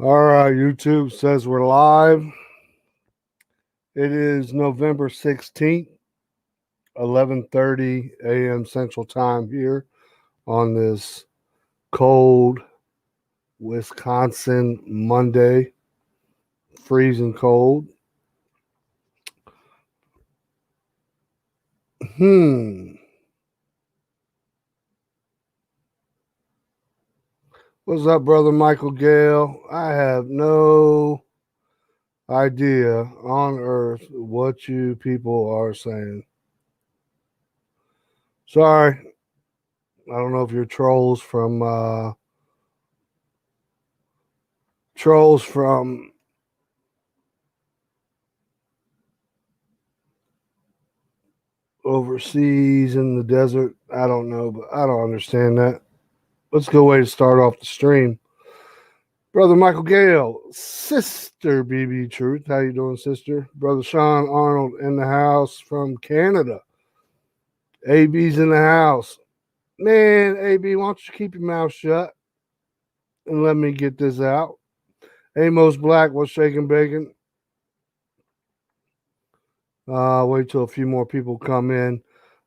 All right, YouTube says we're live. It is November 16th, 11:30 a.m. Central Time here on this cold Wisconsin Monday, freezing cold. What's up, brother Michael Gale? I have no idea on earth what you people are saying. Sorry. I don't know if you're trolls from overseas in the desert. I don't know, but I don't understand that. Let's go way to start off the stream. Brother Michael Gale, Sister BB Truth. How you doing, sister? Brother Sean Arnold in the house from Canada. AB's in the house. Man, AB, why don't you keep your mouth shut and let me get this out? Amos Black was shaking bacon. Wait till a few more people come in.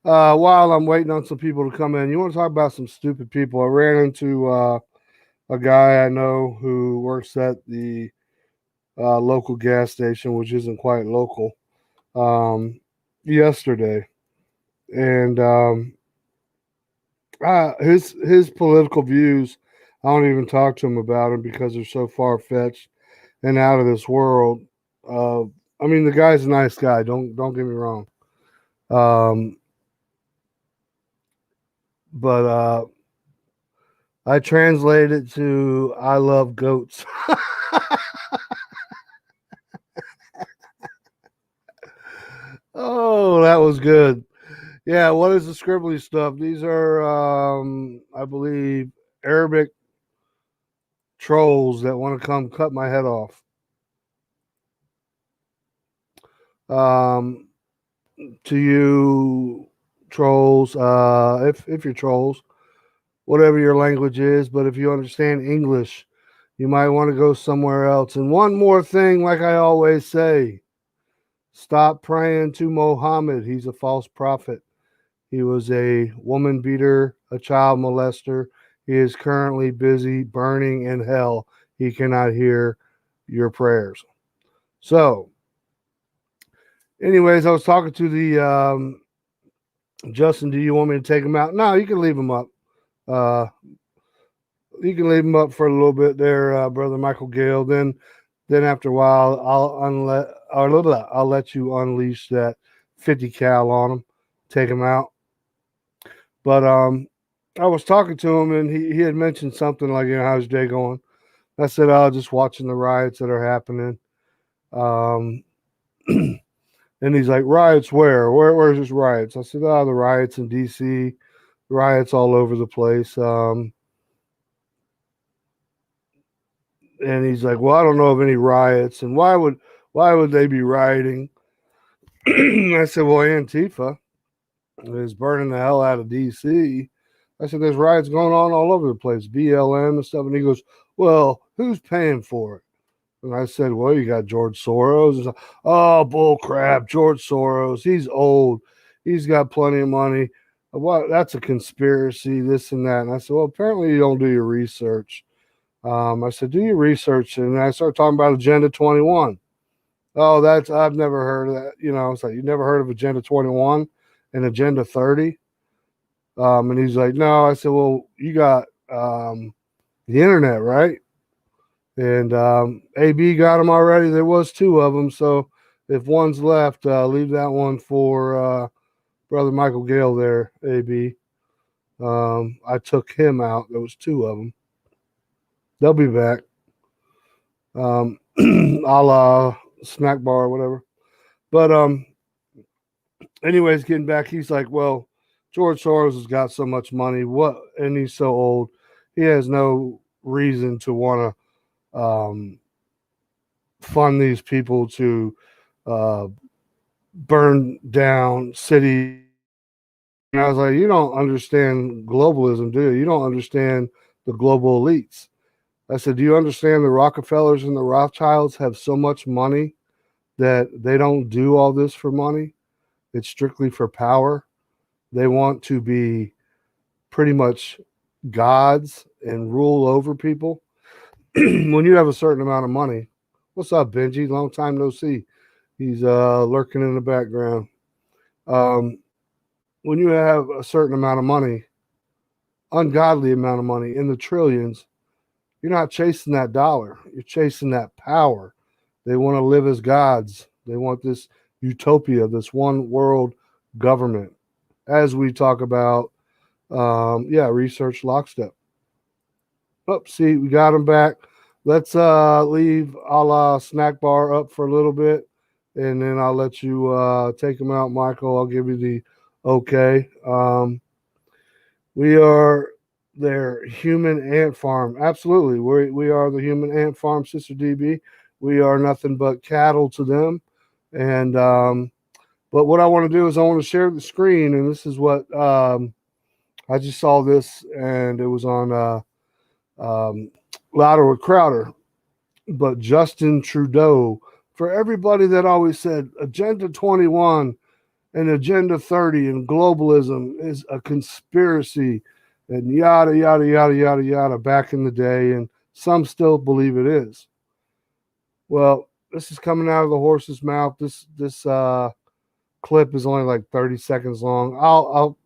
While I'm waiting on some people to come in, you want to talk about some stupid people? I ran into a guy I know who works at the local gas station, which isn't quite local, yesterday, and his political views, I don't even talk to him about them because they're so far fetched and out of this world. I mean, the guy's a nice guy. Don't get me wrong. But I translate it to "I love goats." Oh, that was good. Yeah, what is the scribbly stuff? These are, I believe, Arabic trolls that want to come cut my head off. Um, to you trolls, if you're trolls, whatever your language is, but if you understand English, you might want to go somewhere else. And one more thing, like I always say, stop praying to Mohammed. He's a false prophet. He was a woman beater, a child molester. He is currently busy burning in hell. He cannot hear your prayers. So, anyways, I was talking to the Justin. Do you want me to take him out? No, you can leave him up. Uh, you can leave him up for a little bit there, brother Michael Gale. Then after a while, I'll let you unleash that 50 cal on him, take him out. But I was talking to him, and he had mentioned something like, how's your day going? I said, oh, just watching the riots that are happening. And he's like, riots where? Where's this riots? I said, oh, the riots in D.C., riots all over the place. And he's like, well, I don't know of any riots, and why would they be rioting? I said, well, Antifa is burning the hell out of D.C. I said, there's riots going on all over the place, BLM and stuff. And he goes, well, who's paying for it? And I said, well, you got George Soros. Like, oh, bull crap, George Soros. He's old. He's got plenty of money. What? That's a conspiracy, this and that. And I said, well, apparently you don't do your research. I said, do your research. And I started talking about Agenda 21. Oh, I've never heard of that. It's like, you never heard of Agenda 21 and Agenda 30? And he's like, no. I said, well, you got the internet, right? And AB got them already. There was two of them. So if one's left, leave that one for brother Michael Gale there, AB. I took him out. There was two of them. They'll be back. A la snack bar or whatever. But anyways, getting back, he's like, well, George Soros has got so much money. What? And he's so old. He has no reason to want to fund these people to burn down cities. And I was like, you don't understand globalism, do you? You don't understand the global elites. I said, do you understand the Rockefellers and the Rothschilds have so much money that they don't do all this for money? It's strictly for power. They want to be pretty much gods and rule over people. When you have a certain amount of money, what's up, Benji? Long time no see. He's lurking in the background. When you have a certain amount of money, ungodly amount of money in the trillions, you're not chasing that dollar. You're chasing that power. They want to live as gods. They want this utopia, this one world government. As we talk about, research lockstep. Oh, see, we got them back. Let's leave a la snack bar up for a little bit, and then I'll let you take them out, Michael. I'll give you the okay. We are their human ant farm. Absolutely. We are the human ant farm, Sister DB. We are nothing but cattle to them. And but what I want to do is I want to share the screen, and this is what I just saw this, and it was on Louder with Crowder. But Justin Trudeau, for everybody that always said Agenda 21 and Agenda 30 and globalism is a conspiracy and yada, yada, yada, yada, yada back in the day, and some still believe it is. Well, this is coming out of the horse's mouth. This clip is only like 30 seconds long. I'll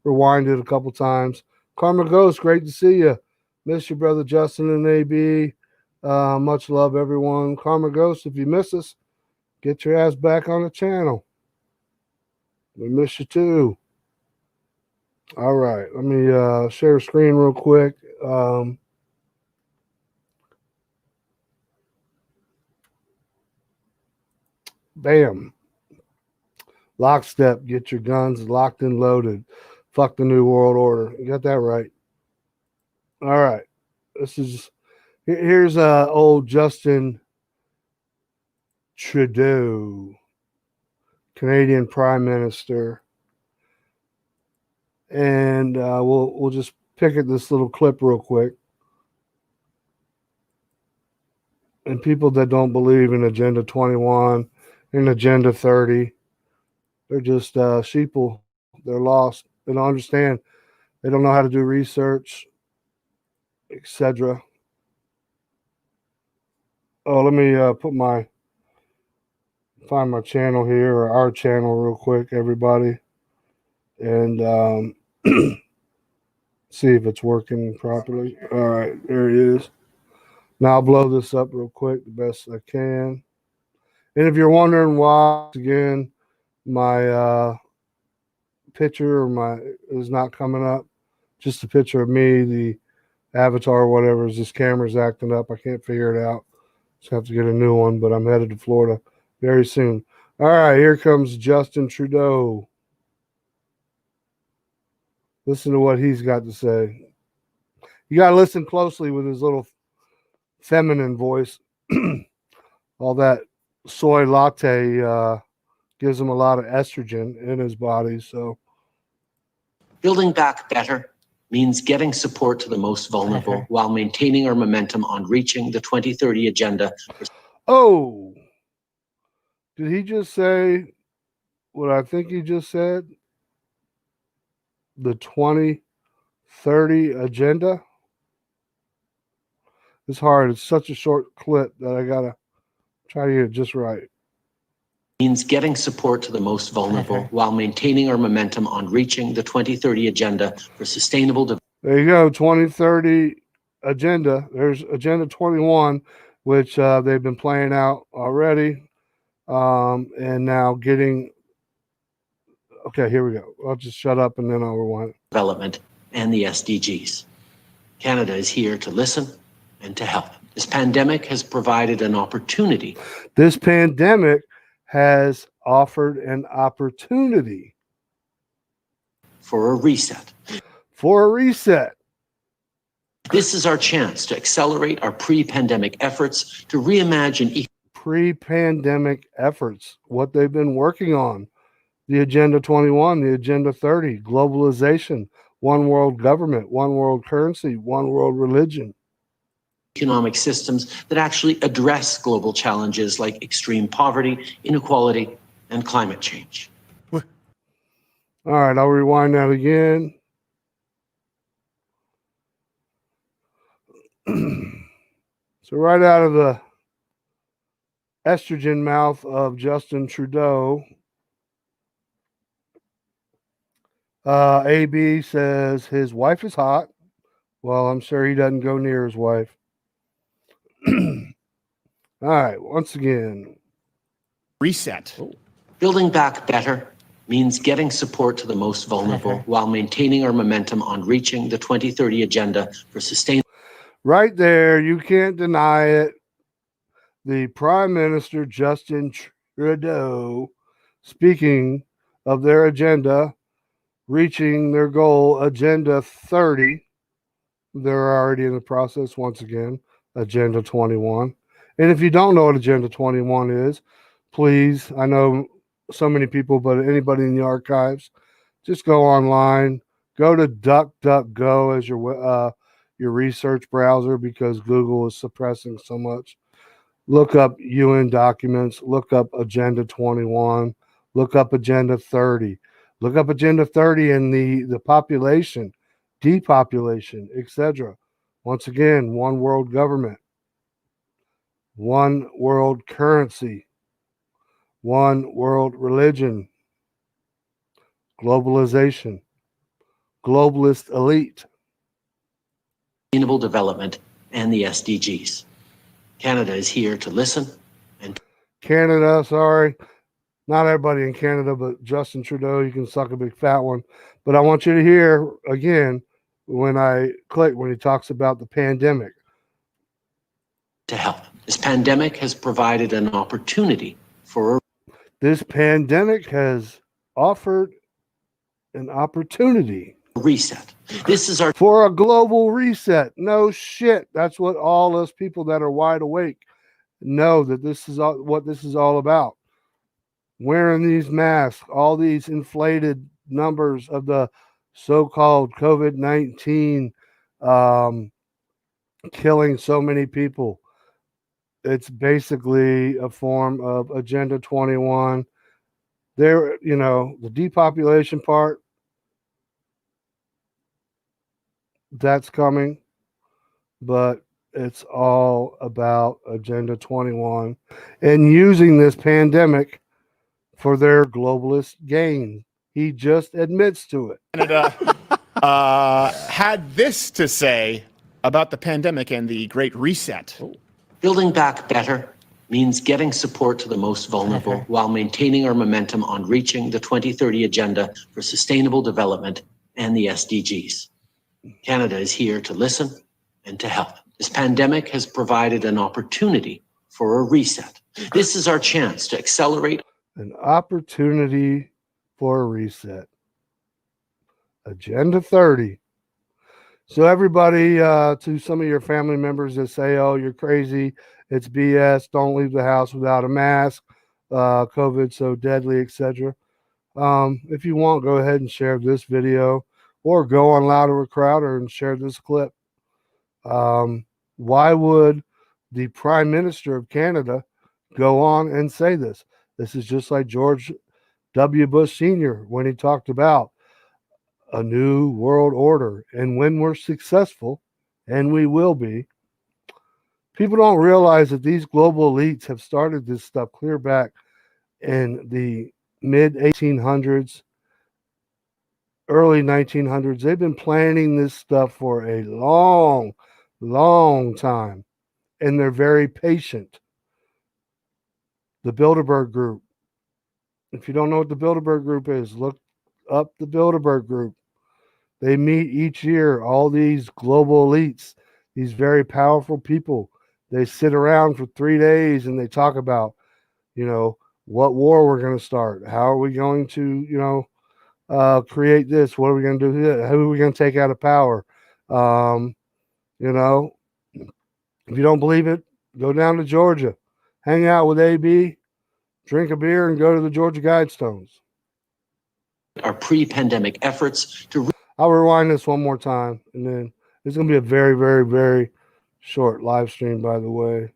rewind it a couple times. Karma Ghost, great to see you. Miss your brother Justin and AB. Much love, everyone. Karma Ghost, if you miss us, get your ass back on the channel. We miss you too. All right, let me share screen real quick. Bam. Lockstep, get your guns locked and loaded. Fuck the New World Order. You got that right. All right. Here's old Justin Trudeau, Canadian Prime Minister. And we'll just pick at this little clip real quick. And people that don't believe in Agenda 21 and Agenda 30, they're just sheeple. They're lost. They don't understand. They don't know how to do research, etc. Oh, let me find my channel here, or our channel real quick, everybody. And see if it's working properly. All right, there it is. Now I'll blow this up real quick the best I can. And if you're wondering why, again, my picture is not coming up, just a picture of me, the avatar or whatever, is this camera's acting up. I can't figure it out. Just have to get a new one, but I'm headed to Florida very soon. All right, here comes Justin Trudeau. Listen to what he's got to say. You got to listen closely with his little feminine voice. All that soy latte gives him a lot of estrogen in his body. So, building back better means getting support to the most vulnerable while maintaining our momentum on reaching the 2030 agenda. Oh, did he just say what I think he just said? The 2030 agenda? It's hard. It's such a short clip that I gotta try to get it just right. Means getting support to the most vulnerable while maintaining our momentum on reaching the 2030 agenda for sustainable development. There you go, 2030 agenda. There's Agenda 21, which they've been playing out already, and now getting. Okay, here we go. I'll just shut up and then I'll rewind. Development and the SDGs. Canada is here to listen and to help. This pandemic has provided an opportunity. This pandemic has offered an opportunity for a reset. For a reset. This is our chance to accelerate our pre-pandemic efforts to reimagine pre-pandemic efforts, what they've been working on. The Agenda 21, the Agenda 30, globalization, one world government, one world currency, one world religion. economic systems that actually address global challenges like extreme poverty, inequality, and climate change. All right, I'll rewind that again. So right out of the estrogen mouth of Justin Trudeau, AB says his wife is hot. Well, I'm sure he doesn't go near his wife. All right, once again. Reset. Building back better means getting support to the most vulnerable while maintaining our momentum on reaching the 2030 agenda for sustainable. Right there, you can't deny it. The Prime Minister, Justin Trudeau, speaking of their agenda, reaching their goal, Agenda 30. They're already in the process once again, Agenda 21. And if you don't know what Agenda 21 is, please, I know so many people, but anybody in the archives, just go online, go to DuckDuckGo as your research browser because Google is suppressing so much. Look up UN documents, look up Agenda 21, look up Agenda 30, look up Agenda 30 and the population, depopulation, etc. Once again, one world government, one world currency, one world religion, globalization, globalist elite, Sustainable development and the SDGs. Canada is here to listen and Canada, sorry. Not everybody in Canada, but Justin Trudeau, you can suck a big fat one. But I want you to hear again when he talks about the pandemic. to help. This pandemic has provided an opportunity for This pandemic has offered an opportunity a reset. This is our for a global reset. No shit. That's what all us people that are wide awake know, that this is what this is all about. Wearing these masks, all these inflated numbers of the so-called COVID-19 killing so many people. It's basically a form of Agenda 21. There, the depopulation part, that's coming, but it's all about Agenda 21 and using this pandemic for their globalist gain. He just admits to it. Canada had this to say about the pandemic and the Great Reset. building back better means getting support to the most vulnerable while maintaining our momentum on reaching the 2030 agenda for sustainable development and the SDGs. Canada is here to listen and to help. This pandemic has provided an opportunity for a reset. This is our chance to accelerate An opportunity for a reset. Agenda 30. So everybody, to some of your family members that say, oh, you're crazy, it's BS, don't leave the house without a mask, COVID's so deadly, etc. If you want, go ahead and share this video or go on Louder with Crowder and share this clip. Why would the Prime Minister of Canada go on and say this? This is just like George W. Bush Sr. when he talked about a new world order. And when we're successful, and we will be, people don't realize that these global elites have started this stuff clear back in the mid 1800s, early 1900s. They've been planning this stuff for a long, long time, and they're very patient. The Bilderberg Group. If you don't know what the Bilderberg Group is, look up the Bilderberg Group. They meet each year, all these global elites, these very powerful people. They sit around for 3 days and they talk about, what war we're going to start. How are we going to, create this? What are we going to do here? Who are we going to take out of power? If you don't believe it, go down to Georgia, hang out with AB, drink a beer, and go to the Georgia Guidestones. our pre-pandemic efforts to I'll rewind this one more time, and then it's going to be a very, very, very Short live stream, by the way.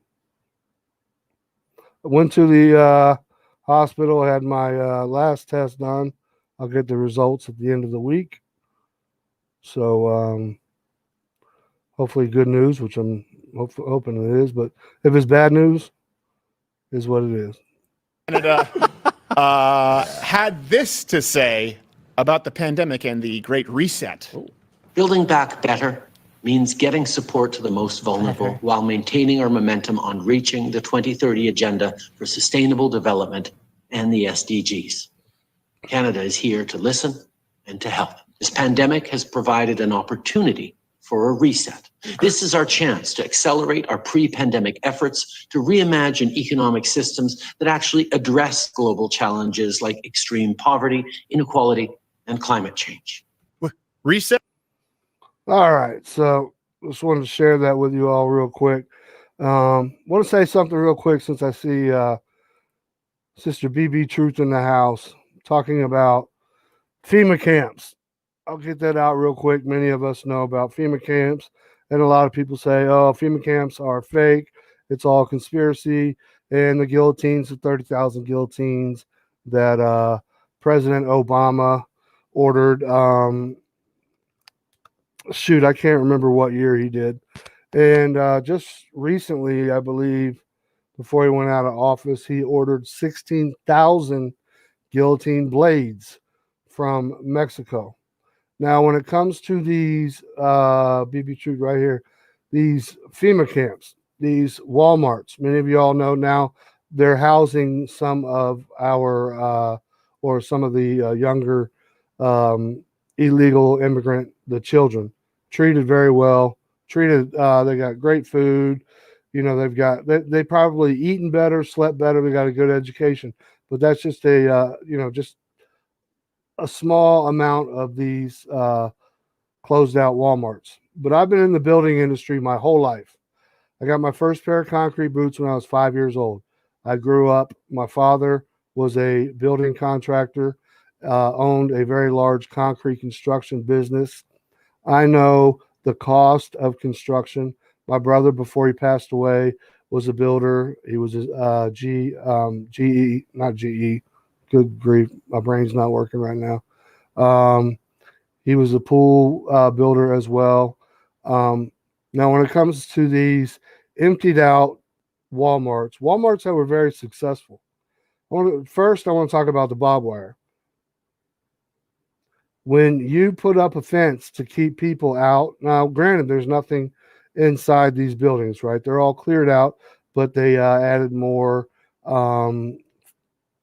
I went to the hospital, had my last test done. I'll get the results at the end of the week. So hopefully good news, which I'm hoping it is. But if it's bad news, is what it is. Canada had this to say about the pandemic and the Great Reset. Building back better means getting support to the most vulnerable while maintaining our momentum on reaching the 2030 Agenda for Sustainable Development and the SDGs. Canada is here to listen and to help. This pandemic has provided an opportunity for a reset. This is our chance to accelerate our pre-pandemic efforts to reimagine economic systems that actually address global challenges like extreme poverty, inequality, and climate change. Reset? All right, so just wanted to share that with you all real quick. Want to say something real quick since I see Sister BB Truth in the house talking about FEMA camps. I'll get that out real quick. Many of us know about FEMA camps, and a lot of people say, oh, FEMA camps are fake. It's all conspiracy. And the guillotines, the 30,000 guillotines that President Obama ordered. Shoot, I can't remember what year he did. And just recently, I believe, before he went out of office, he ordered 16,000 guillotine blades from Mexico. Now, when it comes to these BB Truth right here, these FEMA camps, these Walmarts, many of you all know now they're housing some of our or some of the younger illegal immigrant, the children, treated very well. Treated, they got great food. You know, they probably eaten better, slept better. They got a good education, but that's just just a small amount of these closed out Walmarts. But I've been in the building industry my whole life. I got my first pair of concrete boots when I was 5 years old. I grew up, my father was a building contractor, owned a very large concrete construction business. I know the cost of construction. My brother, before he passed away, was a builder. He was a GE, not GE. Good grief, my brain's not working right now. He was a pool builder as well. Now, when it comes to these emptied out Walmarts that were very successful. First, I want to talk about the barbed wire. When you put up a fence to keep people out, now, granted, there's nothing inside these buildings, right? They're all cleared out, but they added more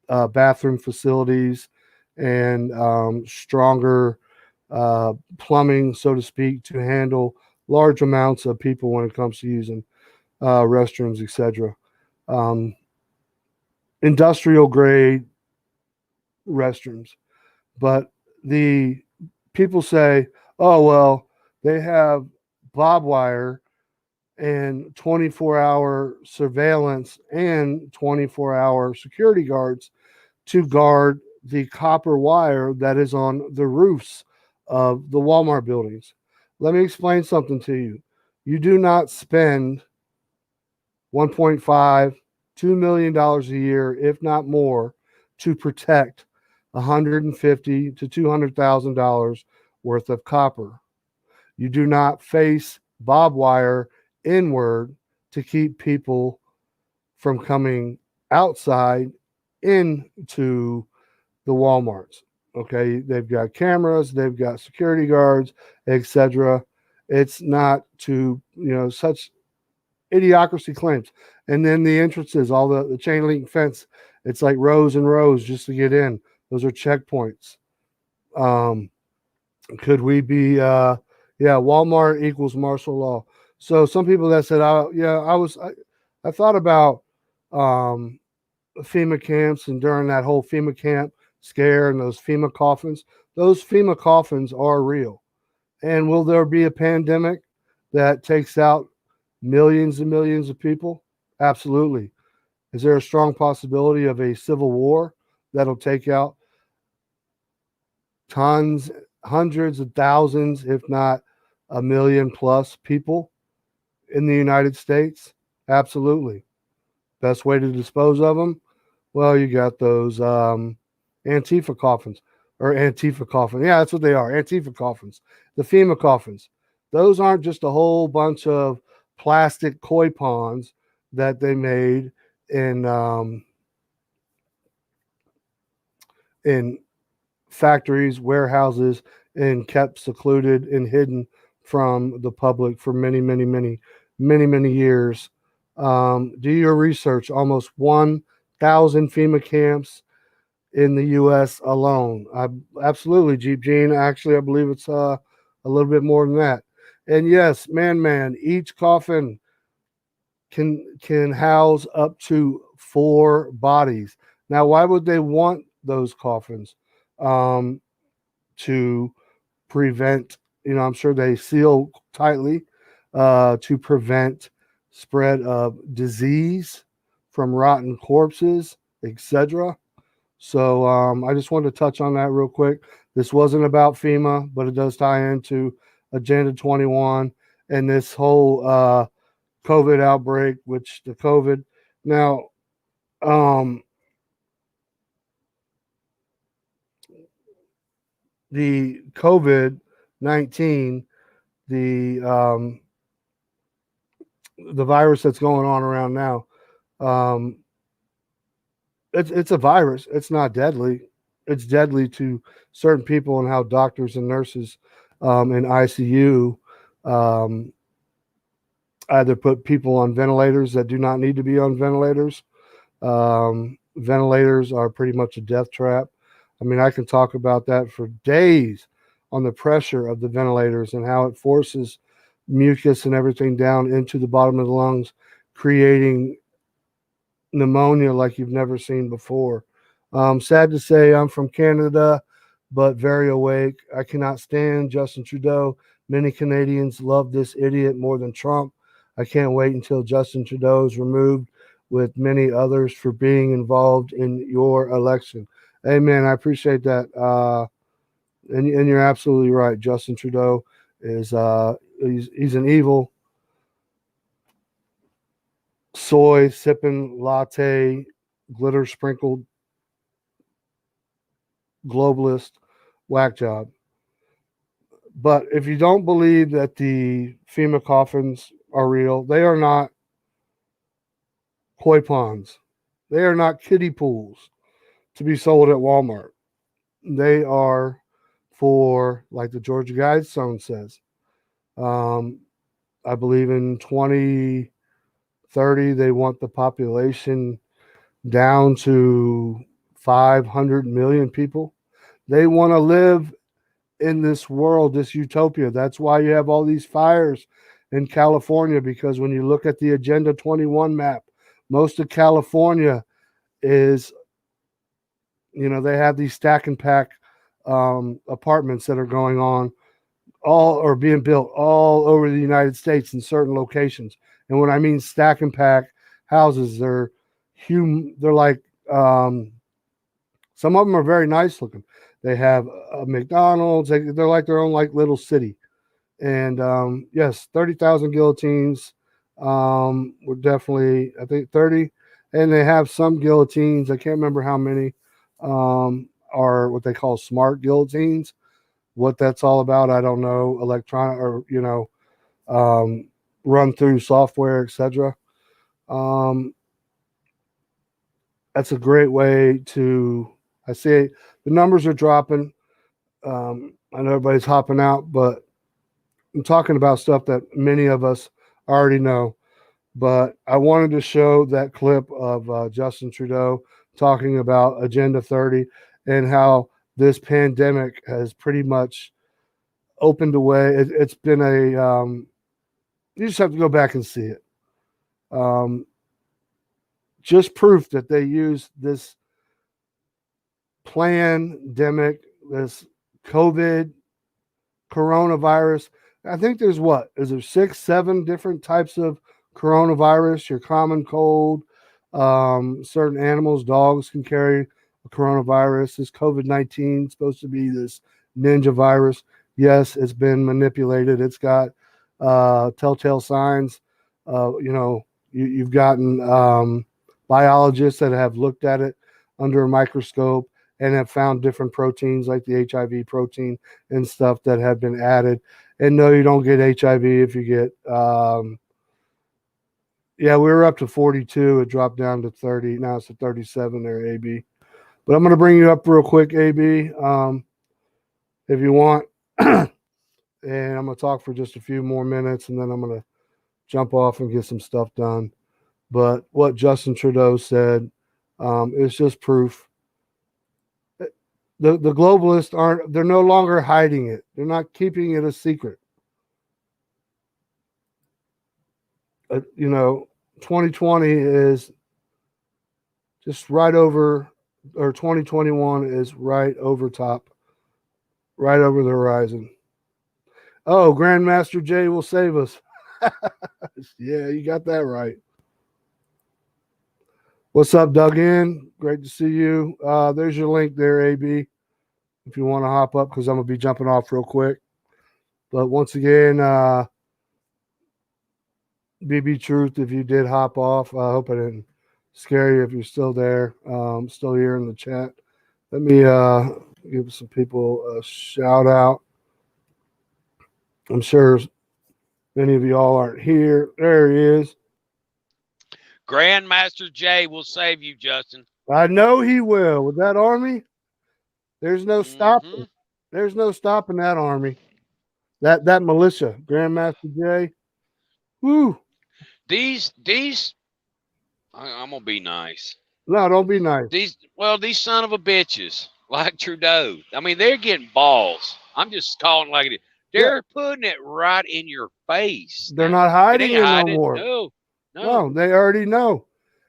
bathroom facilities and stronger plumbing, so to speak, to handle large amounts of people when it comes to using restrooms, etc. Industrial grade restrooms. But the people say, oh, well, they have barbed wire and 24-hour surveillance and 24-hour security guards to guard the copper wire that is on the roofs of the Walmart buildings. Let me explain something to you. You do not spend $1.5, $2 million a year, if not more, to protect $150,000 to $200,000 worth of copper. You do not face barbed wire inward to keep people from coming outside into the Walmarts. Okay, they've got cameras, they've got security guards, etc. It's not to, such idiocracy claims. And then the entrances, all the chain link fence, it's like rows and rows just to get in. Those are checkpoints. Could we be, Walmart equals martial law. So some people that said, I thought about FEMA camps, and during that whole FEMA camp scare and those FEMA coffins are real. And will there be a pandemic that takes out millions and millions of people? Absolutely. Is there a strong possibility of a civil war that'll take out tons, hundreds of thousands, if not a million plus people? in the United States? Absolutely. Best way to dispose of them? Well, you got those Antifa coffins or Antifa coffin. Yeah, that's what they are. Antifa coffins. The FEMA coffins. Those aren't just a whole bunch of plastic koi ponds that they made in factories, warehouses, and kept secluded and hidden from the public for many years. Do your research. Almost 1,000 FEMA camps in the U.S. alone. Absolutely, Jeep Gene. Actually, I believe it's a little bit more than that. And yes, man, each coffin can house up to 4 bodies. Now, why would they want those coffins? To prevent, I'm sure they seal tightly to prevent spread of disease from rotten corpses, etc. So I just wanted to touch on that real quick. This wasn't about FEMA, but it does tie into Agenda 21 and this whole COVID outbreak, which the COVID. Now, the COVID-19, the virus that's going on around now, it's a virus. It's not deadly. It's deadly to certain people, and how doctors and nurses in ICU either put people on ventilators that do not need to be on ventilators. Ventilators are pretty much a death trap. I mean, I can talk about that for days on the pressure of the ventilators and how it forces mucus and everything down into the bottom of the lungs, creating pneumonia like you've never seen before. Sad to say, I'm from Canada, but very awake. I cannot stand Justin Trudeau. Many Canadians love this idiot more than Trump. I can't wait until Justin Trudeau is removed with many others for being involved in your election. Hey, man, I appreciate that. And you're absolutely right. Justin Trudeau is he's an evil, soy sipping, latte, glitter sprinkled globalist whack job. But if you don't believe that the FEMA coffins are real, they are not koi ponds. They are not kiddie pools to be sold at Walmart. They are for, like the Georgia Guidestone says, I believe in 2030, they want the population down to 500 million people. They want to live in this world, this utopia. That's why you have all these fires in California, because when you look at the Agenda 21 map, most of California is, they have these stack and pack apartments that are going on all or being built all over the United States in certain locations. And when I mean stack and pack houses, they're like some of them are very nice looking. They have a McDonald's. They're like their own like little city. And yes, 30,000 guillotines. We're definitely, I think 30. And they have some guillotines, I can't remember how many, are what they call smart guillotines. What that's all about, I don't know. Electronic or, run through software, etc. That's a great way to, I see the numbers are dropping. I know everybody's hopping out, but I'm talking about stuff that many of us already know. But I wanted to show that clip of Justin Trudeau talking about Agenda 30 and how this pandemic has pretty much opened a way. It's been you just have to go back and see it. Just proof that they use this pandemic, this COVID coronavirus. I think there's is there 6, 7 different types of coronavirus? Your common cold, certain animals, dogs can carry a coronavirus. This COVID-19 is supposed to be this ninja virus. Yes, it's been manipulated. It's got telltale signs You know, you've gotten biologists that have looked at it under a microscope and have found different proteins like the HIV protein and stuff that have been added. And no, you don't get HIV if you get, yeah, we were up to 42. It dropped down to 30. Now it's at 37 there, AB. But I'm going to bring you up real quick, AB, if you want. And I'm going to talk for just a few more minutes, and then I'm going to jump off and get some stuff done. But what Justin Trudeau said is just proof. The globalists they're no longer hiding it. They're not keeping it a secret. You know, 2020 is just right over, or 2021 is right over top, right over the horizon. Oh, Grandmaster Jay will save us. Yeah, you got that right. What's up, Doug in? Great to see you. There's your link there, AB, if you want to hop up, because I'm going to be jumping off real quick. But once again, BB Truth, if you did hop off, I hope I didn't scare you if you're still there, still here in the chat. Let me give some people a shout out. I'm sure many of y'all aren't here. There he is. Grandmaster Jay will save you, Justin. I know he will. With that army, there's no stopping. There's no stopping that army. That militia, Grandmaster Jay. Woo. These I'm gonna be nice. No, don't be nice. These son of a bitches like Trudeau. I mean, they're getting balls. I'm just calling like it is. They're putting it right in your face. They're not hiding it no more. No, they already know.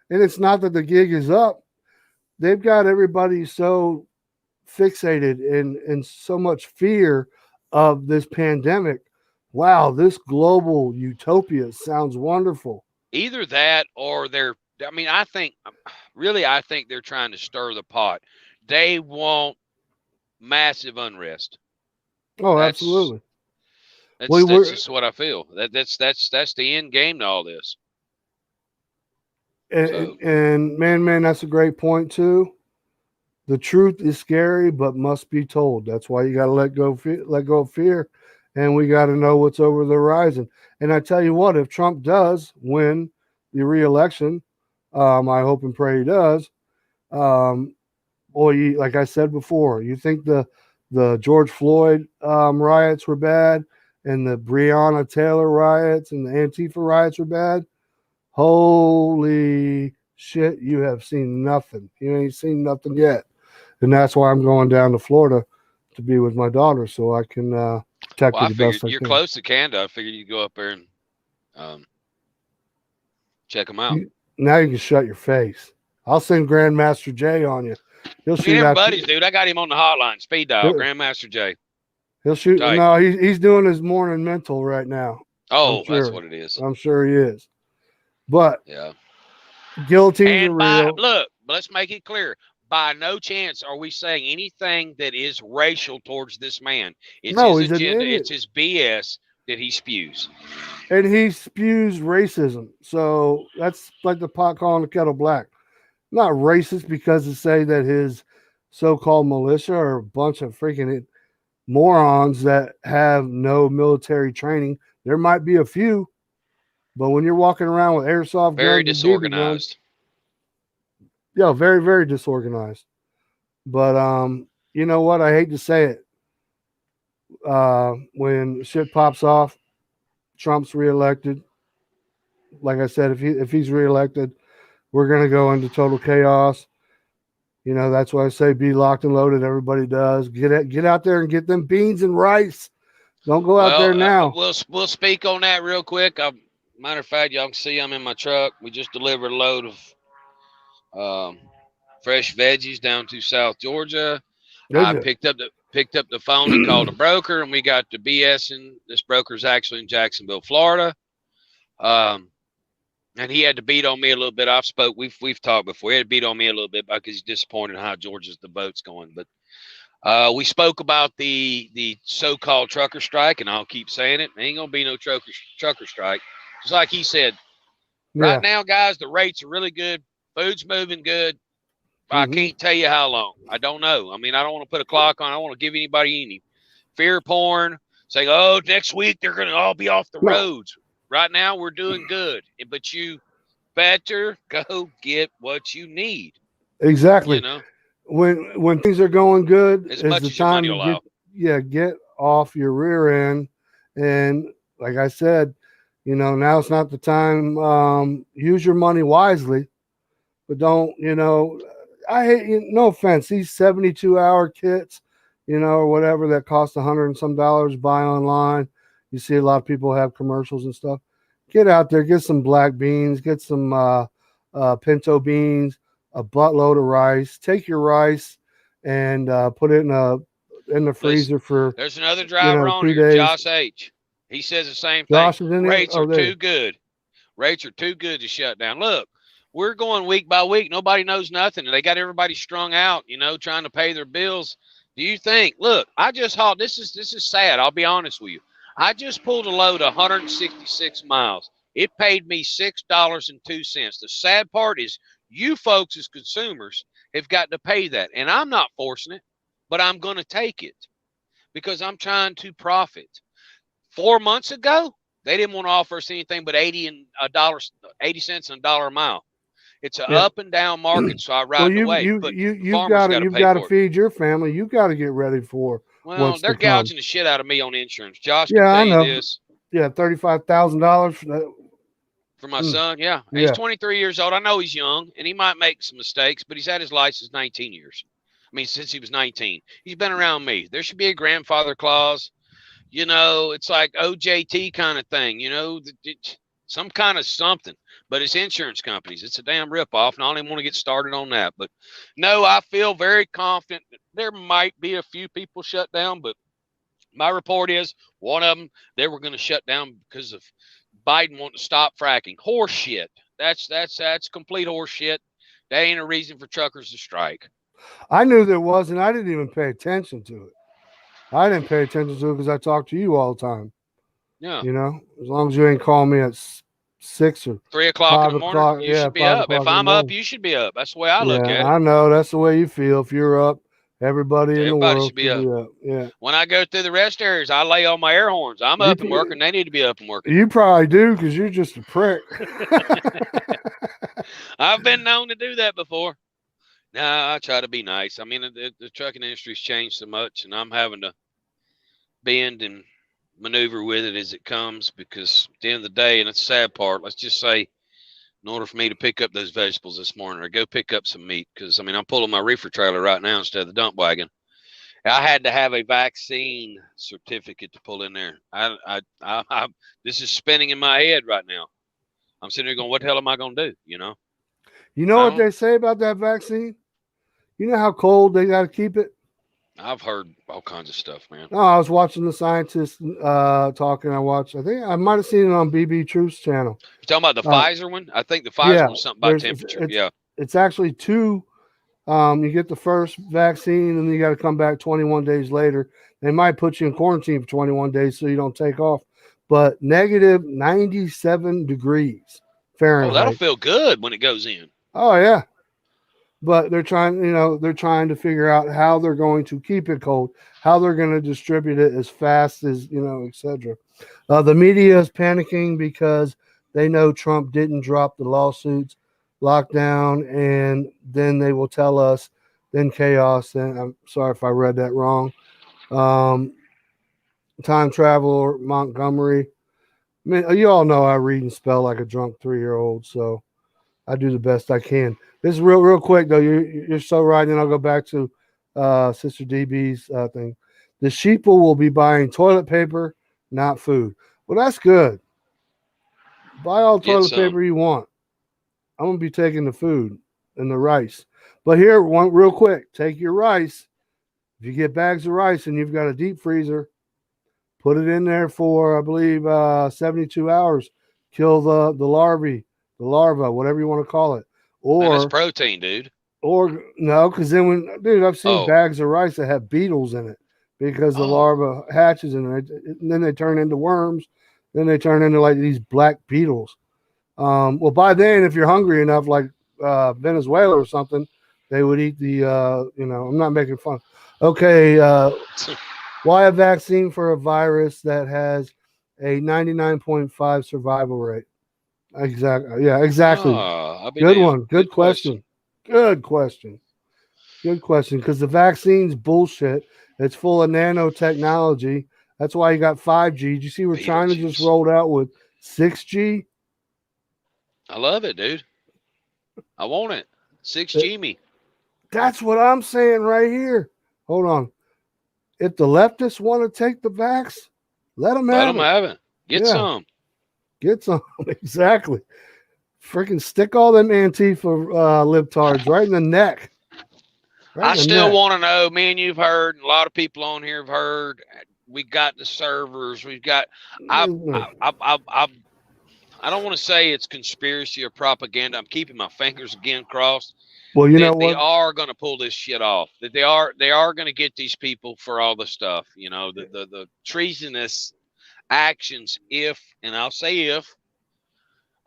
And it's not that the gig is up. They've got everybody so fixated in so much fear of this pandemic. Wow, this global utopia sounds wonderful. Either that or I think they're trying to stir the pot. They want massive unrest. Oh, absolutely. That's just what I feel. That's the end game to all this. And man, that's a great point too. The truth is scary, but must be told. That's why you got to let go of fear, and we got to know what's over the horizon. And I tell you what, if Trump does win the re-election, I hope and pray he does. Like I said before, you think the George Floyd riots were bad, and the Breonna Taylor riots and the Antifa riots were bad? Holy shit, you have seen nothing. You ain't seen nothing yet. And that's why I'm going down to Florida to be with my daughter so I can protect her the best I can. You're close to Canada. I figured you'd go up there and check them out. Now you can shut your face. I'll send Grandmaster Jay on you. He'll shoot everybody's, dude. I got him on the hotline. Speed dial. Grandmaster Jay. He'll shoot. Tight. No, he's doing his morning mental right now. Oh, that's what it is. I'm sure he is. But yeah, guillotines are real. Look, let's make it clear. By no chance are we saying anything that is racial towards this man. It's his agenda. It's his BS that he spews. And he spews racism. So that's like the pot calling the kettle black. Not racist because to say that his so-called militia are a bunch of freaking morons that have no military training. There might be a few, but when you're walking around with airsoft guns, very disorganized. Yeah, very, very disorganized. But you know what? I hate to say it. When shit pops off, Trump's reelected. Like I said, if he's reelected, we're gonna go into total chaos. You know, that's why I say be locked and loaded. Everybody does. Get out there and get them beans and rice. Don't go out there now. We'll speak on that real quick. Matter of fact, y'all can see I'm in my truck. We just delivered a load of fresh veggies down to South Georgia. I picked up the phone and called a broker, and we got to BSing. This broker's actually in Jacksonville, Florida. And he had to beat on me a little bit. We've talked before. He had to beat on me a little bit because he's disappointed how the boat's going. But we spoke about the so-called trucker strike, and I'll keep saying it. There ain't gonna be no trucker strike. Just like he said, right now, guys, the rates are really good. Food's moving good. I can't tell you how long. I don't know. I mean, I don't want to put a clock on. I don't want to give anybody any fear porn saying, oh, next week they're going to all be off the roads. Right now, we're doing good. But you better go get what you need. Exactly. You know? When things are going good, As is much the as your time money to will get off your rear end. And like I said, you know, now it's not the time. Use your money wisely, but don't, you know, I hate, no offense, these 72-hour kits, you know, or whatever that cost $100 and some buy online. You see a lot of people have commercials and stuff. Get out there, get some black beans, get some pinto beans, a buttload of rice. Take your rice and put it in the freezer for. There's another driver on 2 here, days. Josh H. He says the same Josh thing. is in Rates here? are too good. Rates are too good to shut down. Look, we're going week by week. Nobody knows nothing. And they got everybody strung out, you know, trying to pay their bills. Do you think, look, I just hauled, this is sad. I'll be honest with you. I just pulled a load of 166 miles. It paid me $6.02. The sad part is you folks as consumers have got to pay that. And I'm not forcing it, but I'm going to take it because I'm trying to profit. 4 months ago, they didn't want to offer us anything but 80 cents and $1 a mile. It's an up and down market, so I ride the wave. You've got to feed your family. You've got to get ready for. Well, they're gouging the shit out of me on insurance. Josh can I know. you this. Yeah, $35,000 for my son. Yeah, he's 23 years old. I know he's young, and he might make some mistakes, but he's had his license 19 years. I mean, since he was 19, he's been around me. There should be a grandfather clause. You know, it's like OJT kind of thing. You know, some kind of something. But it's insurance companies. It's a damn ripoff, and I don't even want to get started on that. But no, I feel very confident that there might be a few people shut down, but my report is one of them, they were going to shut down because of Biden wanting to stop fracking. Horse shit. That's complete horse shit. That ain't a reason for truckers to strike. I knew there was, and I didn't even pay attention to it. I didn't pay attention to it because I talk to you all the time. Yeah. You know, as long as you ain't calling me at 6 or 3 o'clock in the morning, you should be up. If I'm up, you should be up. That's the way I look at it. I know that's the way you feel. If you're up, everybody in the world should be up. Yeah. When I go through the rest areas, I lay on my air horns. I'm up and working. They need to be up and working. You probably do because you're just a prick. I've been known to do that before. Nah, I try to be nice. I mean, the trucking industry's changed so much, and I'm having to bend and maneuver with it as it comes because at the end of the day, and it's the sad part, let's just say, in order for me to pick up those vegetables this morning or go pick up some meat, because, I mean, I'm pulling my reefer trailer right now instead of the dump wagon. I had to have a vaccine certificate to pull in there. This is spinning in my head right now. I'm sitting there going, what the hell am I going to do, you know? You know what they say about that vaccine? You know how cold they got to keep it? I've heard all kinds of stuff, man. No, I was watching the scientists talking. I think I might have seen it on BB Truth's channel. You talking about the Pfizer one? I think the Pfizer one's something about temperature. It's actually 2. You get the first vaccine, and then you got to come back 21 days later. They might put you in quarantine for 21 days so you don't take off. But negative 97 degrees Fahrenheit. Oh, that'll feel good when it goes in. Oh, yeah. But they're trying to figure out how they're going to keep it cold, how they're going to distribute it as fast as, etc. The media is panicking because they know Trump didn't drop the lawsuits, lockdown, and then they will tell us, then chaos. And I'm sorry if I read that wrong. Time travel or Montgomery. I mean, you all know I read and spell like a drunk 3-year-old, so I do the best I can. This is real quick, though. You're so right, and I'll go back to Sister DB's thing. The sheeple will be buying toilet paper, not food. Well, that's good. Buy all the toilet paper you want. I'm going to be taking the food and the rice. But here, real quick, take your rice. If you get bags of rice and you've got a deep freezer, put it in there for, I believe, 72 hours. Kill the larva, whatever you want to call it. Or it's protein, dude. Or no, because then I've seen bags of rice that have beetles in it because the larva hatches and then they turn into worms Then they turn into like these black beetles. Well, by then, if you're hungry enough, like Venezuela or something, they would eat the, I'm not making fun. Okay, why a vaccine for a virus that has a 99.5 survival rate? Exactly. Yeah, exactly. I'll be Good damned. one. Good question. Good question. Good question. Because the vaccine's bullshit. It's full of nanotechnology. That's why you got 5G. Did you see where China just rolled out with 6G? I love it, dude. I want it. 6G me. That's what I'm saying right here. Hold on. If the leftists want to take the vax, let them have it. Get some. Get some. Exactly. Freaking stick all them Antifa libtards right in the neck. I still want to know, me and you've heard, a lot of people on here have heard, we got the servers, we've got, I don't want to say it's conspiracy or propaganda. I'm keeping my fingers again crossed. Well, you know what? They are going to pull this shit off. That they are going to get these people for all the stuff, the treasonous actions. If, and I'll say if,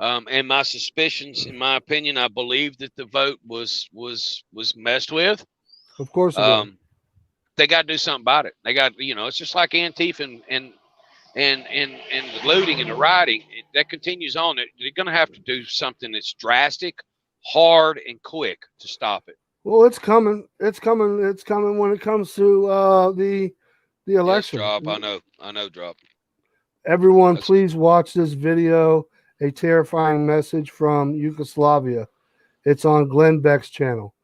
and my suspicions, in my opinion, I believe that the vote was messed with. Of course, they got to do something about it. They got, it's just like Antifa and the looting and the rioting that continues on. They're going to have to do something that's drastic, hard, and quick to stop it. Well, it's coming. It's coming. It's coming when it comes to the election. Yes, drop. I know. Drop. Everyone, please watch this video. A terrifying message from Yugoslavia. It's on Glenn Beck's channel.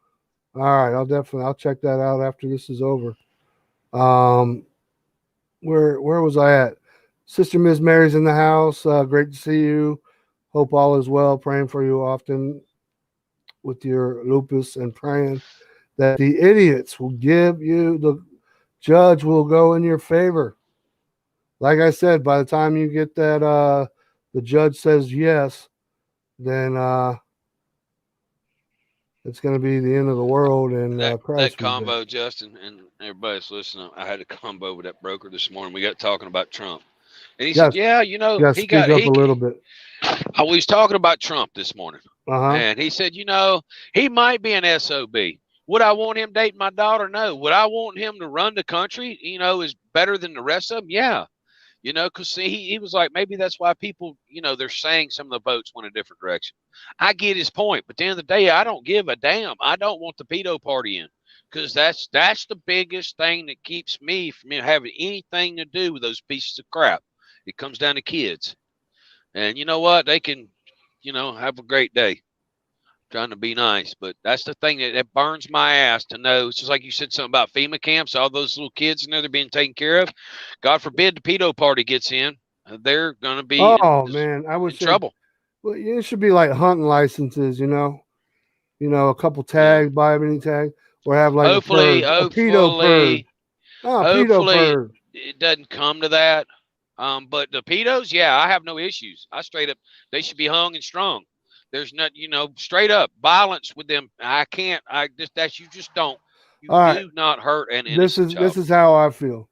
All right, I'll check that out after this is over. Where was I at? Sister Ms. Mary's in the house. Great to see you. Hope all is well. Praying for you often with your lupus and praying that the idiots will give you, the judge will go in your favor. Like I said, by the time you get that, the judge says yes, then it's going to be the end of the world. And that combo, Justin, and everybody's listening. I had a combo with that broker this morning. We got talking about Trump, and he said, "Yeah, he got a little bit." I was talking about Trump this morning, and he said, he might be an SOB. Would I want him dating my daughter? No. Would I want him to run the country? Is better than the rest of them? Yeah. Because he was like, maybe that's why people, they're saying some of the votes went a different direction. I get his point, but at the end of the day, I don't give a damn. I don't want the pedo party in, because that's the biggest thing that keeps me from having anything to do with those pieces of crap. It comes down to kids. And you know what? They can, have a great day. Trying to be nice, but that's the thing that burns my ass to know. It's just like you said something about FEMA camps, all those little kids in there, they're being taken care of. God forbid the pedo party gets in, they're gonna be in trouble. Well, it should be like hunting licenses, a couple tags, buy any tag, or have like hopefully a pedo purge. Hopefully it doesn't come to that. But the pedos, I have no issues. I straight up, they should be hung and strung. There's not, straight up violence with them. You do not hurt an innocent child. This is how I feel.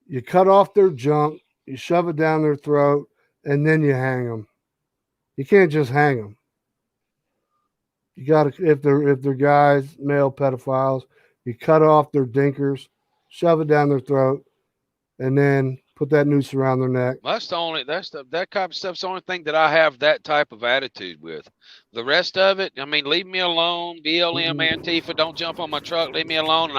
You cut off their junk, you shove it down their throat, and then you hang them. You can't just hang them. You got to, if they're guys, male pedophiles, you cut off their dinkers, shove it down their throat, and then put that noose around their neck. That type of stuff's the only thing that I have that type of attitude with. The rest of it, leave me alone. BLM, Antifa, don't jump on my truck. Leave me alone, and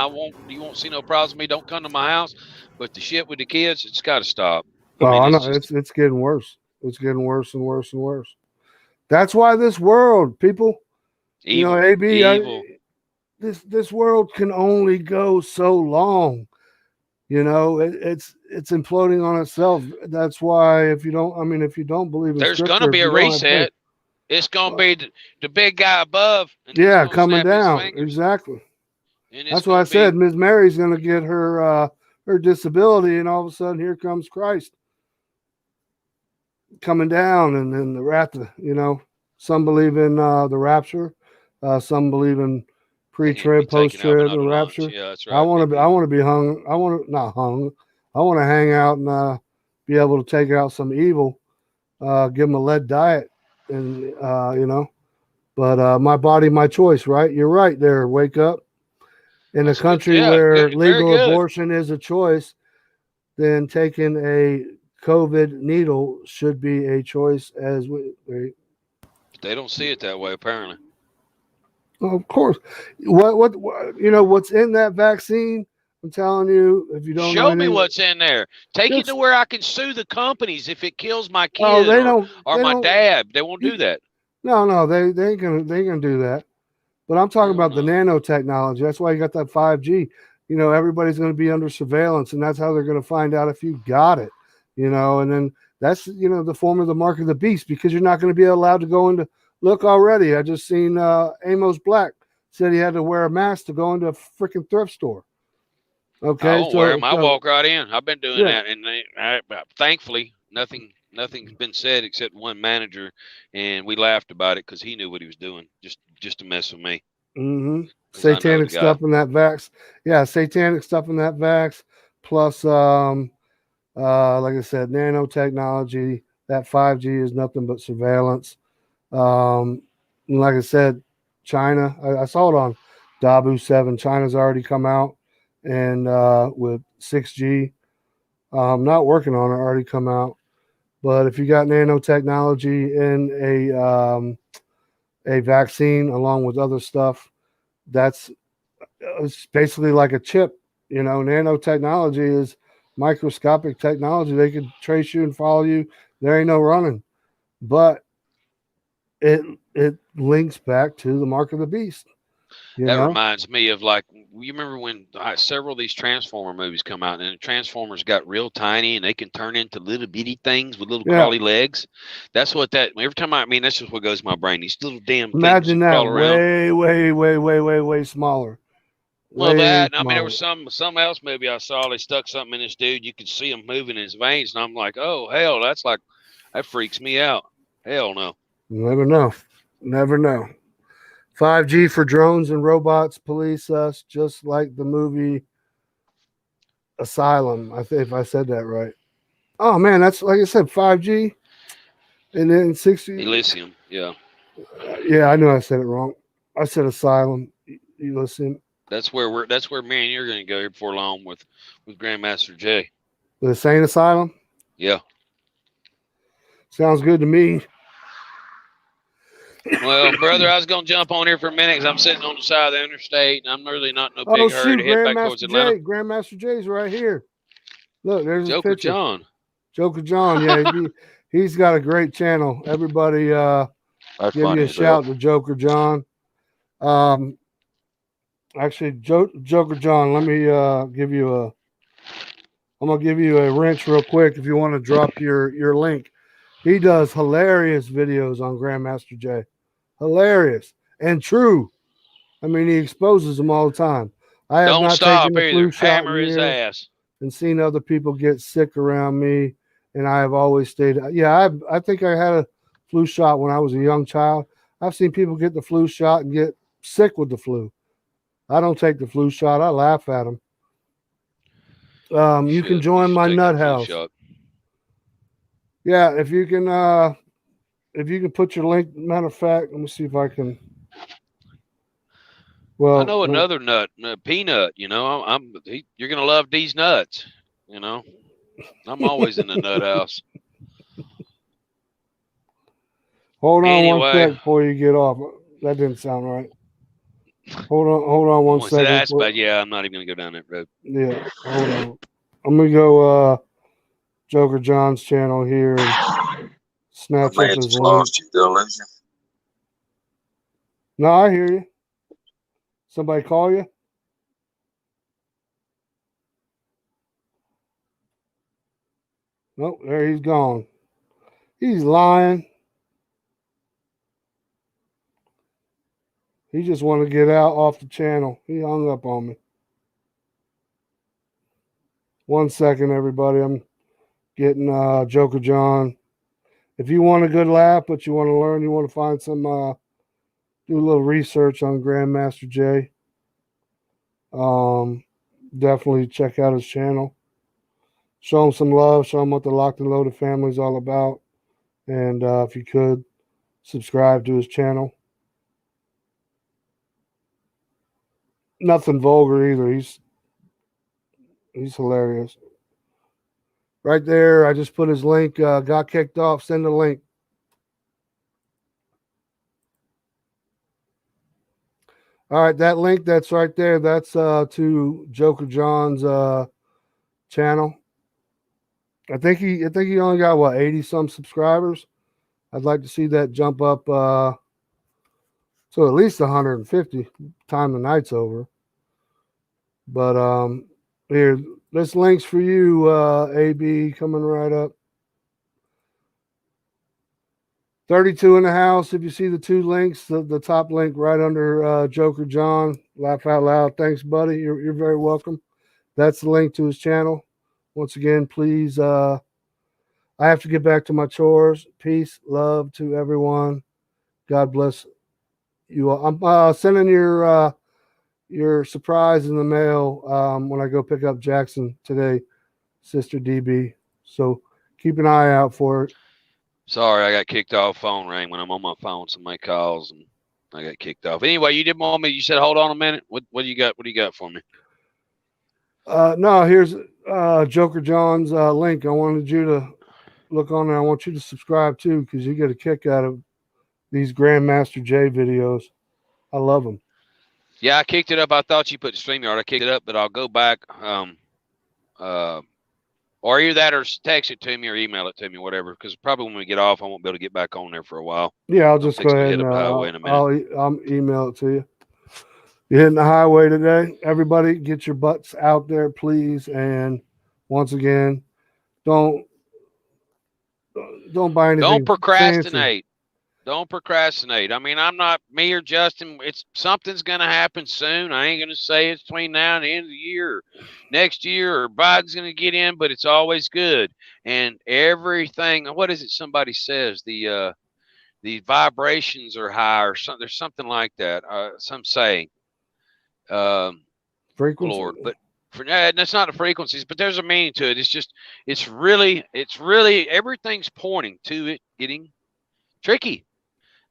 you won't see no problems with me. Don't come to my house. But the shit with the kids, it's got to stop. I know it's getting worse. It's getting worse and worse and worse. That's why this world, people, evil, AB, this world can only go so long. It's imploding on itself. That's why if you don't believe in there's going to be a reset. It's going to be the big guy above. And coming down. Exactly. That's why I said Ms. Mary's going to get her disability, and all of a sudden here comes Christ coming down, and then the wrath. Some believe in the rapture. Some believe in pre-trib, post-trib, the rapture. Yeah, that's right. I want to be hung. I want to not hung. I want to hang out and be able to take out some evil. Give them a lead diet, and you know. But my body, my choice, right? You're right there. Wake up. In a country where legal abortion is a choice, then taking a COVID needle should be a choice as we. They don't see it that way, apparently. Well, of course. What you know? What's in that vaccine? I'm telling you, if you don't show know me what's in there. Take it to where I can sue the companies if it kills my kid or my dad. They won't do that. No, they ain't gonna do that. But I'm talking about the nanotechnology. That's why you got that 5G. You know, everybody's going to be under surveillance, and that's how they're going to find out if you got it. You know, and then that's, you know, the form of the mark of the beast, because you're not going to be allowed to go into. Look already, I just seen Amos Black said he had to wear a mask to go into a freaking thrift store. Okay, I won't wear them. I walk right in. I've been doing that, and thankfully nothing's been said except one manager, and we laughed about it because he knew what he was doing, just to mess with me. Mm-hmm. Satanic stuff in that vax. Yeah, satanic stuff in that vax. Plus, like I said, nanotechnology. That 5G is nothing but surveillance. Like I said, China. I saw it on Dabu 7. China's already come out and with 6G. Not working on it. Already come out. But if you got nanotechnology in a vaccine along with other stuff, that's it's basically like a chip. You know, nanotechnology is microscopic technology. They can trace you and follow you. There ain't no running. But it links back to the mark of the beast. That reminds me of, like, you remember when several of these Transformer movies come out, and the Transformers got real tiny and they can turn into little bitty things with little crawly legs. That's what every time that's just what goes in my brain. These little damn Imagine things that crawl around. way smaller. Well, that, I mean, there was some else movie I saw. They stuck something in this dude. You could see him moving in his veins, and I'm like, oh hell, that freaks me out. Hell no. Never know. 5G for drones and robots police us, just like the movie Asylum. I think if I said that right. Oh man, that's like I said, 5G, and then 6G. Elysium, yeah. Yeah, I know I said it wrong. I said Asylum. Elysium. That's where me and you're going to go here before long with Grandmaster J. The Insane Asylum. Yeah. Sounds good to me. Well, brother, I was going to jump on here for a minute because I'm sitting on the side of the interstate, and I'm really not in no big hurry to head back towards Atlanta. Grandmaster J's right here. Look, there's Joker his picture. John. Yeah, he's got a great channel. Everybody, give you a shout to Joker John. Actually, Joker John, let me give you I'm gonna give you a wrench real quick if you want to drop your link. He does hilarious videos on Grandmaster J. Hilarious and true. I mean, he exposes them all the time. I have not taken the flu shot Hammer his ass. And seen other people get sick around me, and I have always stayed. Yeah, I think I had a flu shot when I was a young child. I've seen people get the flu shot and get sick with the flu. I don't take the flu shot. I laugh at them. You can join my nuthouse. Yeah, if you can put your link. Matter of fact, let me see if I can. Well, I know another nut, Peanut. You know, you're gonna love these nuts. You know, I'm always in the nut house. Hold on one sec before you get off. That didn't sound right. Hold on one second. But yeah, I'm not even gonna go down that road. Yeah, hold on. I'm gonna go Joker John's channel here and snatch up his link. No, I hear you. Somebody call you? Nope, there he's gone. He's lying. He just wanted to get out off the channel. He hung up on me. 1 second, everybody. I'm getting Joker John. If you want a good laugh, but you want to learn, you want to find some, do a little research on Grandmaster J. Definitely check out his channel. show him some love, show him what the Locked and Loaded family is all about. And if you could, subscribe to his channel. Nothing vulgar either. He's hilarious. Right there, I just put his link. Got kicked off. Send a link. All right, that link that's right there. That's to Joker John's channel. I think he only got what 80 some subscribers. I'd like to see that jump up to at least 150 time the night's over. But here, this link's for you, AB, coming right up. 32 in the house. If you see the two links, the top link right under Joker John, laugh out loud. Thanks, buddy. You're very welcome. That's the link to his channel. Once again, please. I have to get back to my chores. Peace, love to everyone. God bless you all. I'm sending your surprise in the mail when I go pick up Jackson today, Sister DB. So keep an eye out for it. Sorry, I got kicked off. Phone rang when I'm on my phone. Somebody calls and I got kicked off. Anyway, you didn't want me. You said, hold on a minute. What do you got? What do you got for me? No, here's Joker John's link. I wanted you to look on there. I want you to subscribe too, because you get a kick out of these Grandmaster J videos. I love them. Yeah, I kicked it up. I thought you put the StreamYard. I kicked it up, but I'll go back. Or either that or text it to me or email it to me, whatever. Because probably when we get off, I won't be able to get back on there for a while. Yeah, I'll just go ahead and I'll email it to you. You're hitting the highway today. Everybody, get your butts out there, please. And once again, don't buy anything. Don't procrastinate. Fancy. Don't procrastinate. I mean, I'm not me or Justin. Something's going to happen soon. I ain't going to say it's between now and the end of the year, or next year, or Biden's going to get in, but it's always good. And everything, what is it somebody says? The vibrations are high or something. There's something like that. Some saying. Frequency. Lord, but that's not the frequencies, but there's a meaning to it. It's really everything's pointing to it getting tricky.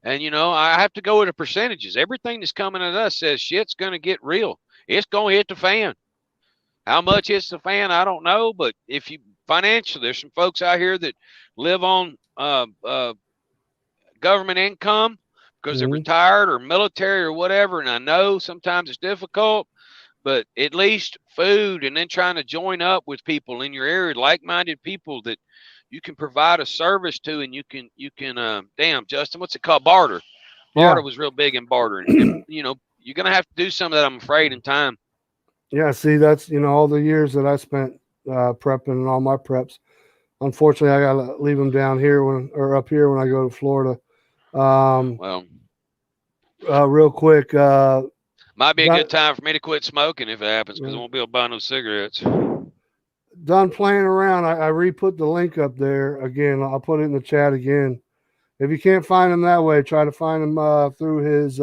And, I have to go with the percentages. Everything that's coming at us says shit's going to get real. It's going to hit the fan. How much hits the fan, I don't know. But if you financially, there's some folks out here that live on government income because they're retired or military or whatever. And I know sometimes it's difficult, but at least food, and then trying to join up with people in your area, like-minded people that you can provide a service to, and you can damn, Justin, what's it called? Barter. Barter was real big in bartering. And, you're going to have to do some of that, I'm afraid, in time. Yeah, see, that's, all the years that I spent prepping and all my preps. Unfortunately, I got to leave them down here up here when I go to Florida. Real quick. Might be a good time for me to quit smoking if it happens, because I won't be able to buy no cigarettes. Done playing around. I re-put the link up there again. I'll put it in the chat again. If you can't find him that way, try to find him through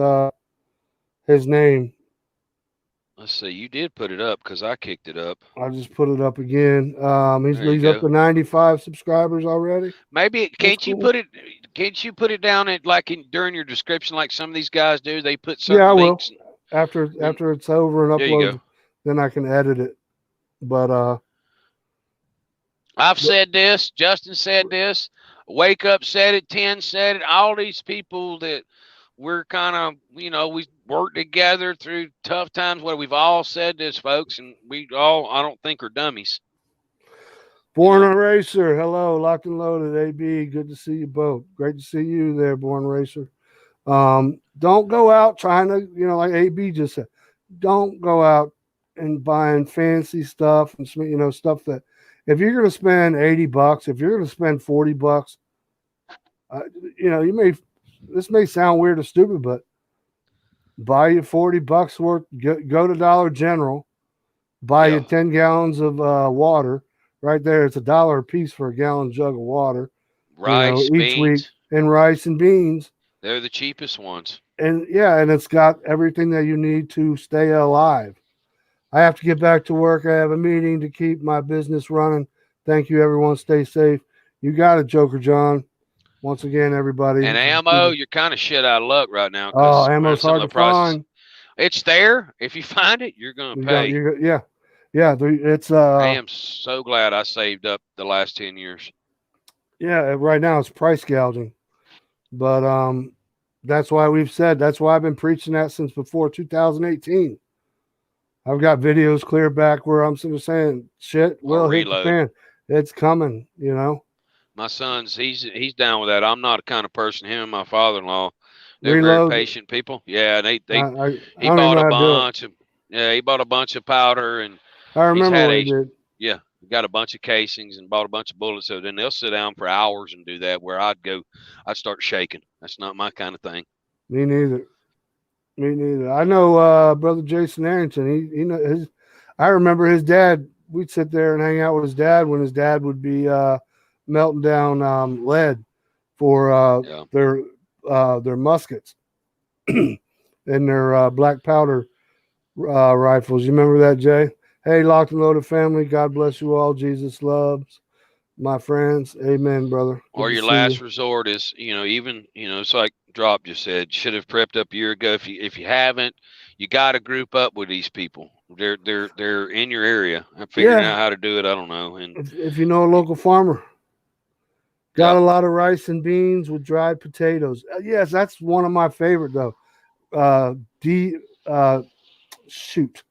his name. Let's see. You did put it up because I kicked it up. I just put it up again. He's up to 95 subscribers already. Maybe can't you put it down at during your description like some of these guys do? They put certain links. Will. After it's over and uploaded, then I can edit it. But I've said this, Justin said this, Wake Up said it, 10 said it, all these people that we're kind of, we work together through tough times. We've all said this, folks, and we all, I don't think, are dummies. Born Racer, hello, Locked and Loaded, AB, good to see you both. Great to see you there, Born Racer. Don't go out trying to, like AB just said, don't go out and buying fancy stuff and, stuff that, if you're going to spend $80, if you're going to spend $40, this may sound weird or stupid, but buy you $40 worth, go to Dollar General, buy you 10 gallons of water. Right there, it's $1 a piece for a gallon jug of water. Rice, each beans. week, and rice and beans. They're the cheapest ones. And and it's got everything that you need to stay alive. I have to get back to work. I have a meeting to keep my business running. Thank you, everyone. Stay safe. You got it, Joker John. Once again, everybody. And ammo, you're kind of shit out of luck right now. Oh, ammo's hard to find. It's there. If you find it, you're gonna pay. Yeah. It's I am so glad I saved up the last 10 years. Yeah, right now it's price gouging. But that's why I've been preaching that since before 2018. I've got videos clear back where I'm sort of saying shit will hit the fan. It's coming, you know. My son's he's down with that. I'm not the kind of person. Him and my father-in-law, they're very patient people. Yeah, and he bought a bunch of powder, and I remember when he did. Yeah, got a bunch of casings and bought a bunch of bullets. So then they'll sit down for hours and do that. Where I'd start shaking. That's not my kind of thing. Me neither. I know brother Jason Arrington. He know I remember his dad. We'd sit there and hang out with his dad when his dad would be melting down lead for their muskets and their black powder rifles. You remember that, Jay? Hey, Locked and Loaded family, God bless you all. Jesus loves my friends. Amen, brother. Or your last resort is, it's like Drop just said, should have prepped up a year ago. If you haven't, you got to group up with these people. They're in your area. I'm figuring out how to do it. I don't know. And if you know a local farmer, got a lot of rice and beans with dried potatoes. Yes, that's one of my favorite though. Shoot.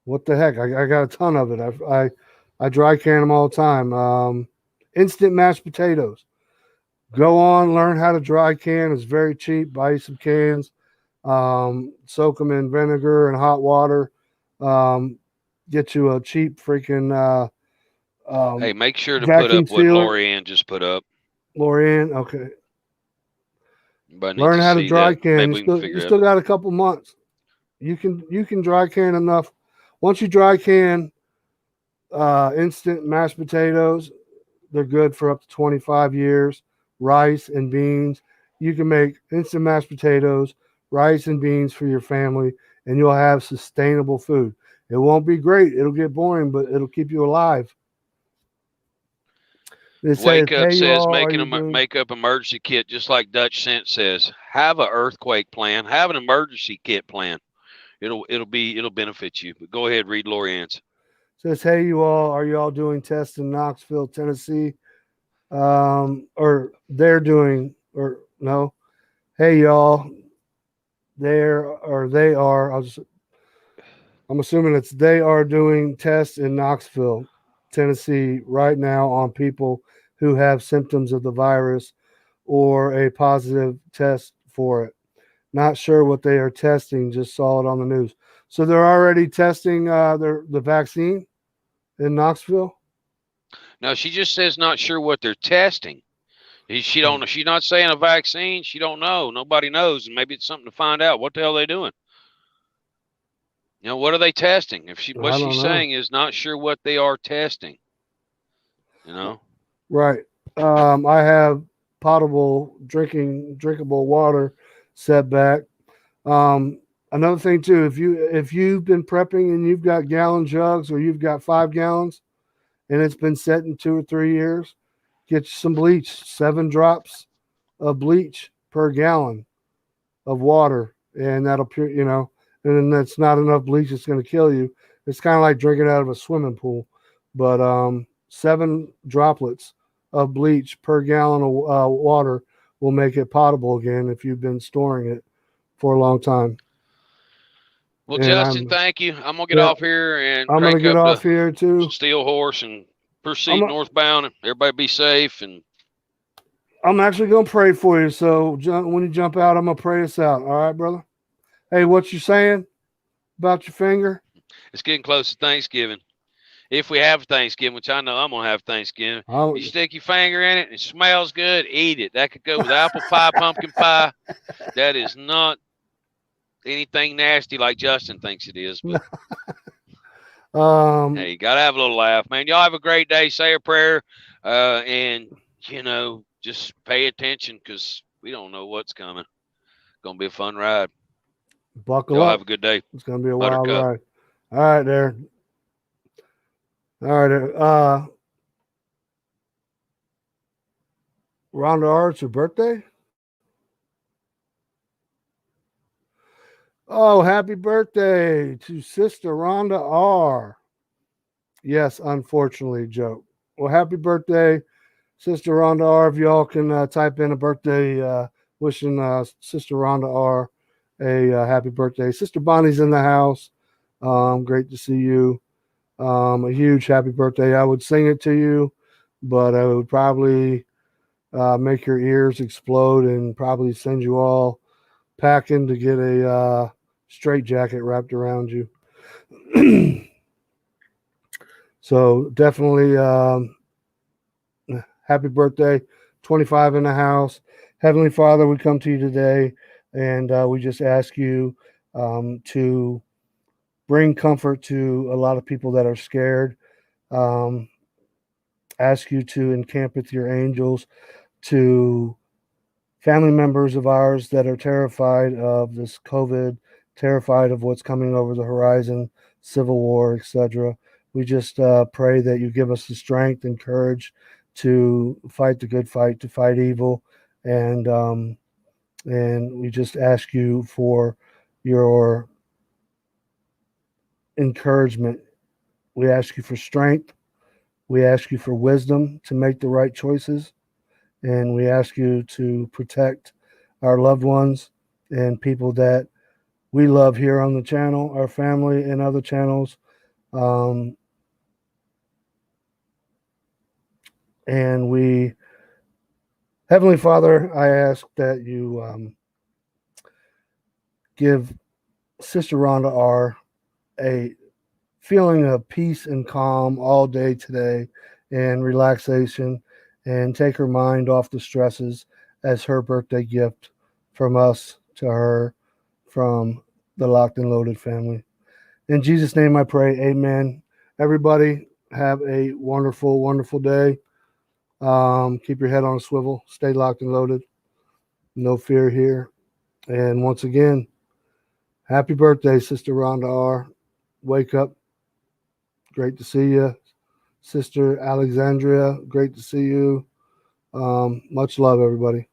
What the heck? I got a ton of it. I dry can them all the time. Instant mashed potatoes. Go on, learn how to dry can. It's very cheap. Buy you some cans. Soak them in vinegar and hot water. Get you a cheap freaking hey, make sure to put up what Lorianne just put up. Lorianne, okay. Learn how to dry can. You still got a couple months. You can dry can enough. Once you dry can instant mashed potatoes, they're good for up to 25 years. Rice and beans. You can make instant mashed potatoes, rice and beans for your family, and you'll have sustainable food. It won't be great. It'll get boring, but it'll keep you alive. Wake Up says make up emergency kit, just like Dutch Scent says. Have an earthquake plan. Have an emergency kit plan. It'll benefit you. But go ahead, read Lorianne's. Says, hey, are you all doing tests in Knoxville, Tennessee? Or they're doing, or no? Hey, y'all, they are. I'm assuming it's they are doing tests in Knoxville, Tennessee right now on people who have symptoms of the virus or a positive test for it. Not sure what they are testing, just saw it on the news. So they're already testing the vaccine in Knoxville? No, she just says not sure what they're testing. She don't know. She's not saying a vaccine. She don't know. Nobody knows. And maybe it's something to find out. What the hell are they doing? What are they testing? What she's saying is not sure what they are testing. Right. I have potable drinkable water setback. Another thing too, if you've been prepping and you've got gallon jugs or you've got 5 gallons and it's been set in 2 or 3 years, get you some bleach, 7 drops of bleach per gallon of water, and that'll and then that's not enough bleach, it's going to kill you. It's kind of like drinking out of a swimming pool, but 7 droplets of bleach per gallon of water will make it potable again if you've been storing it for a long time. Well, and Justin, thank you. I'm gonna get off here and I'm gonna get off here too. Steel Horse and proceed northbound. Everybody be safe. And I'm actually gonna pray for you. So when you jump out, I'm gonna pray us out. All right, brother. Hey, what you saying about your finger? It's getting close to Thanksgiving. If we have Thanksgiving, which I know I'm gonna have Thanksgiving, you stick your finger in it and it smells good, eat it. That could go with apple pie, pumpkin pie. That is not anything nasty like Justin thinks it is. But hey, you gotta have a little laugh, man. Y'all have a great day. Say a prayer, and just pay attention because we don't know what's coming. It's gonna be a fun ride. Buckle up. Have a good day. It's gonna be a wild ride. All right, there. All right. Rhonda R, it's your birthday? Oh, happy birthday to Sister Rhonda R. Yes, unfortunately, joke. Well, happy birthday, Sister Rhonda R. If y'all can type in a birthday wishing Sister Rhonda R a happy birthday. Sister Bonnie's in the house. Great to see you. A huge happy birthday. I would sing it to you, but I would probably make your ears explode and probably send you all packing to get a straight jacket wrapped around you. So definitely happy birthday. 25 in the house. Heavenly Father, we come to you today and we just ask you to bring comfort to a lot of people that are scared. Ask you to encamp with your angels to family members of ours that are terrified of this COVID, terrified of what's coming over the horizon, civil war, etc. We just pray that you give us the strength and courage to fight the good fight, to fight evil, and we just ask you for your encouragement. We ask you for strength. We ask you for wisdom to make the right choices. And we ask you to protect our loved ones and people that we love here on the channel, our family and other channels. And we, Heavenly Father, I ask that you give Sister Rhonda R a feeling of peace and calm all day today and relaxation, and take her mind off the stresses as her birthday gift from us to her, from the Locked and Loaded family. In Jesus' name I pray, amen. Everybody have a wonderful, wonderful day. Keep your head on a swivel. Stay locked and loaded. No fear here. And once again, happy birthday, Sister Rhonda R. Wake up. Great to see you. Sister Alexandria, great to see you. Much love, everybody.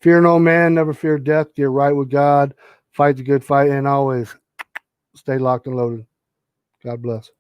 Fear no man, never fear death. Get right with God. Fight the good fight, and always stay locked and loaded. God bless.